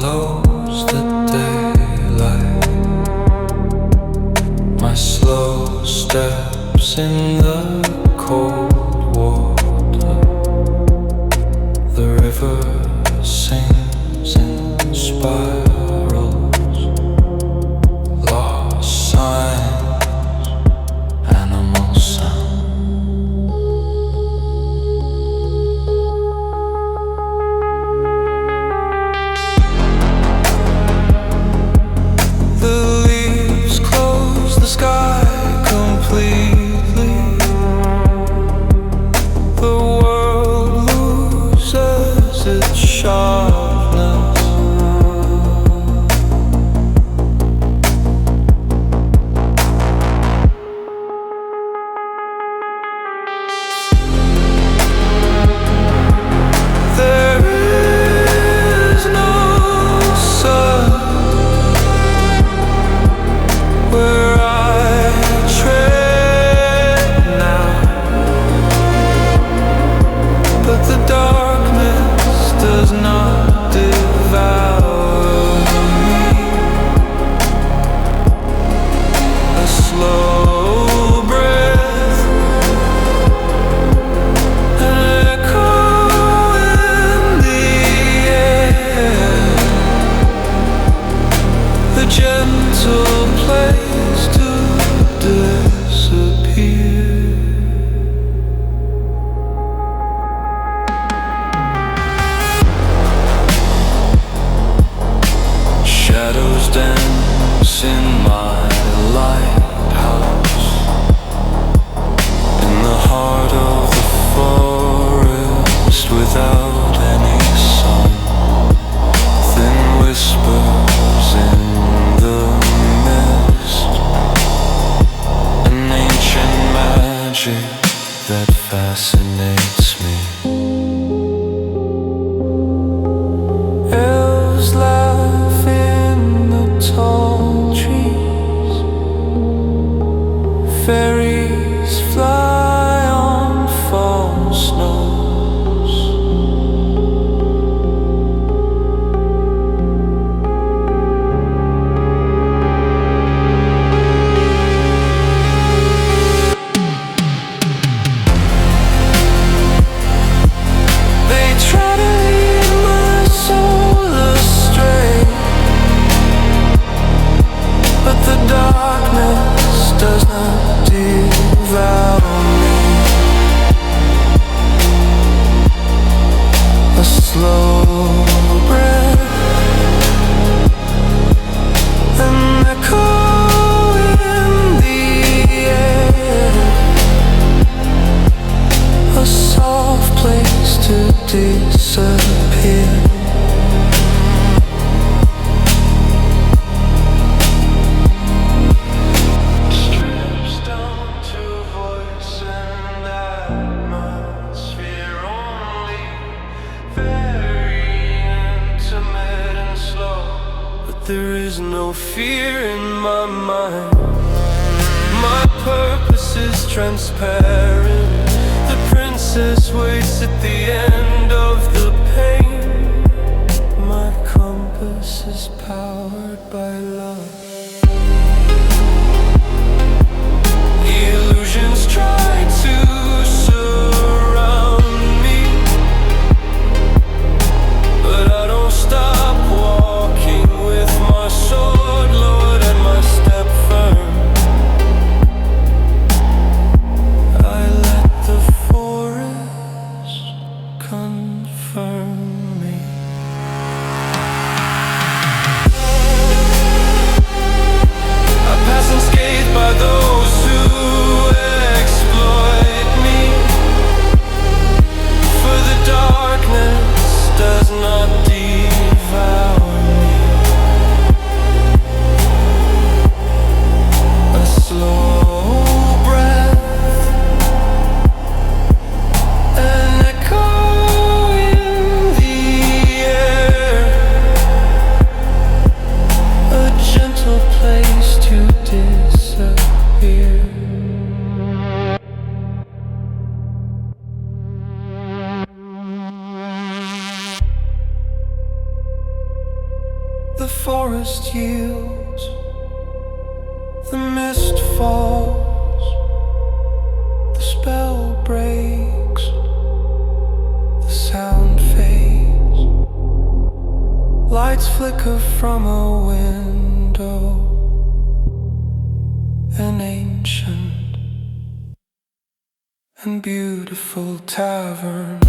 follows the daylight. My slow steps in the cold water. The river sings in spirals. Lost signs, animal sound. The sky completely. The world loses its sharpness. There is no sun where the darkness does not devour me. A slow breath, an echo in the air, a gentle place to disappear. Shadows dance in my lighthouse, in the heart of the forest without any sun. Thin whispers in the mist, an ancient magic that fascinates me. Elves laugh in the tall trees, fairies fly on fall snows. They try to lead my soul astray, but the darkness does not devour me. A slow breath, an echo in the air, a soft place to disappear. There is no fear in my mind. My purpose is transparent. The princess waits at the end of the pain. My compass is powered by love. The illusions try to surround me, but I don't stop walking with my sword lowered and my step firm. I let the forest confirm me. The forest yields, the mist falls, the spell breaks, the sound fades, lights flicker from a window, an ancient and beautiful tavern.